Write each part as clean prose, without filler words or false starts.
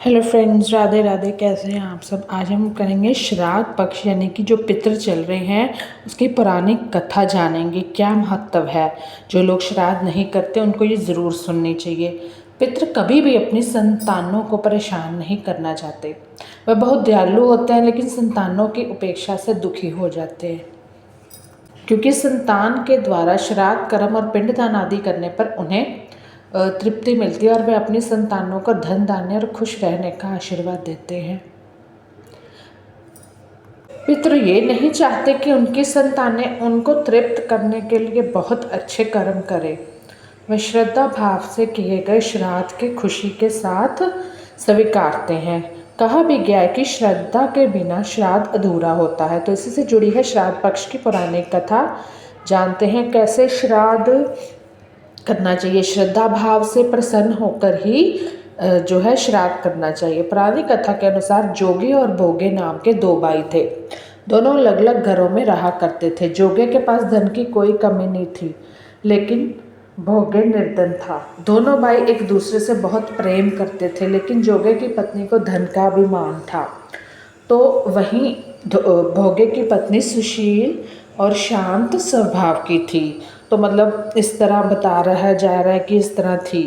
Hello friends, Radhe Radhe. कैसे हैं आप सब। आज हम करेंगे श्राद्ध पक्ष यानी कि जो पितृ चल रहे हैं उसकी पौराणिक कथा जानेंगे, क्या महत्व है। जो लोग श्राद्ध नहीं करते उनको ये ज़रूर सुननी चाहिए। पितृ कभी भी अपनी संतानों को परेशान नहीं करना चाहते। वह बहुत दयालु होते हैं लेकिन संतानों की उपेक्षा से दुखी हो जाते हैं, क्योंकि संतान के द्वारा श्राद्ध कर्म और पिंडदान आदि करने पर उन्हें तृप्ति मिलती है और वे अपनी संतानों को धन धान्य और खुश रहने का आशीर्वाद देते हैं। पितृ ये नहीं चाहते कि उनकी संतानें उनको तृप्त करने के लिए बहुत अच्छे कर्म करें। वे श्रद्धा भाव से किए गए श्राद्ध के खुशी के साथ स्वीकारते हैं। कहा भी गया है कि श्रद्धा के बिना श्राद्ध अधूरा होता है। तो इसी से जुड़ी है श्राद्ध पक्ष की पौराणिक कथा। जानते हैं कैसे श्राद्ध करना चाहिए। श्रद्धा भाव से प्रसन्न होकर ही जो है श्राद्ध करना चाहिए। पुरानी कथा के अनुसार जोगे और भोगे नाम के दो भाई थे। दोनों अलग अलग घरों में रहा करते थे। जोगे के पास धन की कोई कमी नहीं थी, लेकिन भोगे निर्धन था। दोनों भाई एक दूसरे से बहुत प्रेम करते थे, लेकिन जोगे की पत्नी को धन का अभिमान था। तो वहीं भोगे की पत्नी सुशील और शांत स्वभाव की थी। तो मतलब इस तरह जा रहा है कि इस तरह थी।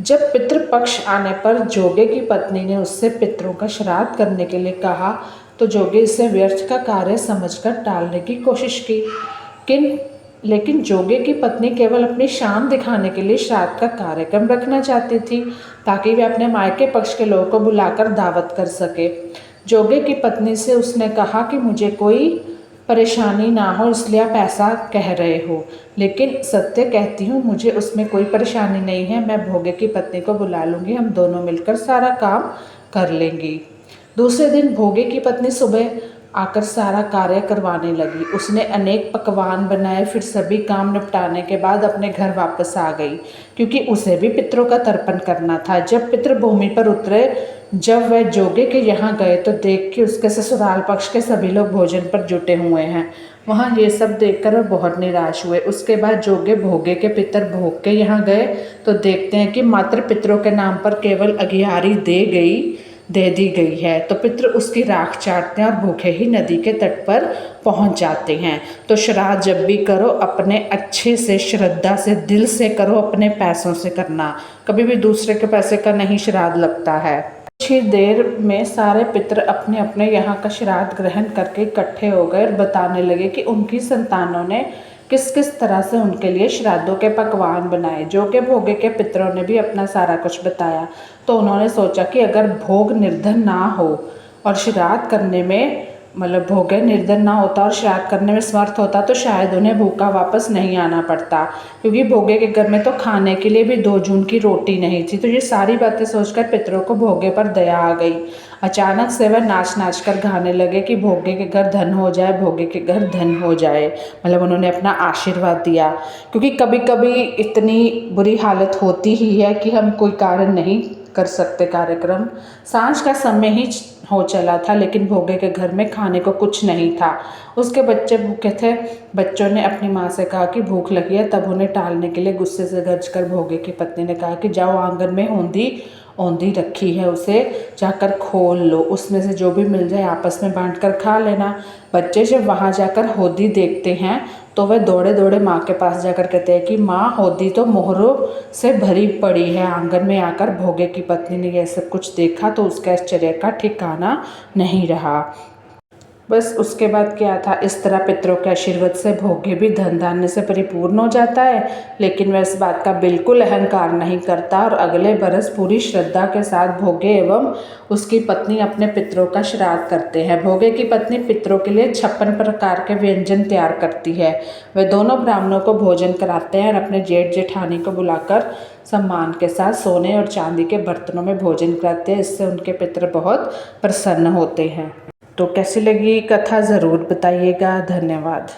जब पितृपक्ष आने पर जोगे की पत्नी ने उससे पितरों का श्राद्ध करने के लिए कहा, तो जोगे इसे व्यर्थ का कार्य समझकर टालने की कोशिश की। लेकिन जोगे की पत्नी केवल अपनी शान दिखाने के लिए श्राद्ध का कार्यक्रम रखना चाहती थी, ताकि वे अपने मायके पक्ष के लोगों को बुलाकर दावत कर सके। जोगे की पत्नी से उसने कहा कि मुझे कोई परेशानी ना हो, इसलिए आप ऐसा कह रहे हो, लेकिन सत्य कहती हूँ मुझे उसमें कोई परेशानी नहीं है। मैं भोगे की पत्नी को बुला लूँगी, हम दोनों मिलकर सारा काम कर लेंगी। दूसरे दिन भोगे की पत्नी सुबह आकर सारा कार्य करवाने लगी। उसने अनेक पकवान बनाए, फिर सभी काम निपटाने के बाद अपने घर वापस आ गई, क्योंकि उसे भी पितरों का तर्पण करना था। जब पितृ भूमि पर उतरे, जब वह जोगे के यहाँ गए, तो देख के उसके ससुराल पक्ष के सभी लोग भोजन पर जुटे हुए हैं। वहाँ ये सब देखकर वह बहुत निराश हुए। उसके बाद जोगे भोगे के पितर भोग के यहाँ गए, तो देखते हैं कि मात्र पितरों के नाम पर केवल अघियारी दे दी गई है। तो पितृ उसकी राख चाटते हैं और भूखे ही नदी के तट पर पहुंच जाते हैं। तो श्राद्ध जब भी करो अपने अच्छे से, श्रद्धा से, दिल से करो, अपने पैसों से करना। कभी भी दूसरे के पैसे का नहीं श्राद्ध लगता है। कुछ ही देर में सारे पितृ अपने अपने यहाँ का श्राद्ध ग्रहण करके इकट्ठे हो गए और बताने लगे कि उनकी संतानों ने किस किस तरह से उनके लिए श्राद्धों के पकवान बनाए। जोगे भोगे के पितरों ने भी अपना सारा कुछ बताया। तो उन्होंने सोचा कि अगर भोग निर्धन ना हो और श्राद्ध करने में मतलब भोगे निर्धन ना होता और श्राद्ध करने में समर्थ होता, तो शायद उन्हें भूखा वापस नहीं आना पड़ता, क्योंकि भोगे के घर में तो खाने के लिए भी 2 जून की रोटी नहीं थी। तो ये सारी बातें सोचकर पितरों को भोगे पर दया आ गई। अचानक से वह नाच नाच कर गाने लगे कि भोगे के घर धन हो जाए, भोगे के घर धन हो जाए। मतलब उन्होंने अपना आशीर्वाद दिया, क्योंकि कभी कभी इतनी बुरी हालत होती ही है कि हम कोई कार्य नहीं कर सकते। कार्यक्रम सांझ का समय ही हो चला था, लेकिन भोगे के घर में खाने को कुछ नहीं था। उसके बच्चे भूखे थे। बच्चों ने अपनी माँ से कहा कि भूख लगी है। तब उन्हें टालने के लिए गुस्से से गरज कर भोगे की पत्नी ने कहा कि जाओ, आंगन में औंधी रखी है, उसे जाकर खोल लो, उसमें से जो भी मिल जाए आपस में बांट कर खा लेना। बच्चे जब वहाँ जाकर होदी देखते हैं, तो वह दौड़े दौड़े माँ के पास जाकर कहते हैं कि माँ, होदी तो मोहरों से भरी पड़ी है। आंगन में आकर भोगे की पत्नी ने यह सब कुछ देखा तो उसका आश्चर्य का ठिकाना नहीं रहा। बस उसके बाद क्या था, इस तरह पितरों के आशीर्वाद से भोगे भी धन धान्य से परिपूर्ण हो जाता है। लेकिन वह इस बात का बिल्कुल अहंकार नहीं करता और अगले बरस पूरी श्रद्धा के साथ भोगे एवं उसकी पत्नी अपने पितरों का श्राद्ध करते हैं। भोगे की पत्नी पितरों के लिए 56 प्रकार के व्यंजन तैयार करती है। वे दोनों ब्राह्मणों को भोजन कराते हैं और अपने जेठ जेठानी को बुलाकर सम्मान के साथ सोने और चांदी के बर्तनों में भोजन कराते हैं। इससे उनके पितर बहुत प्रसन्न होते हैं। तो कैसी लगी कथा ज़रूर बताइएगा। धन्यवाद।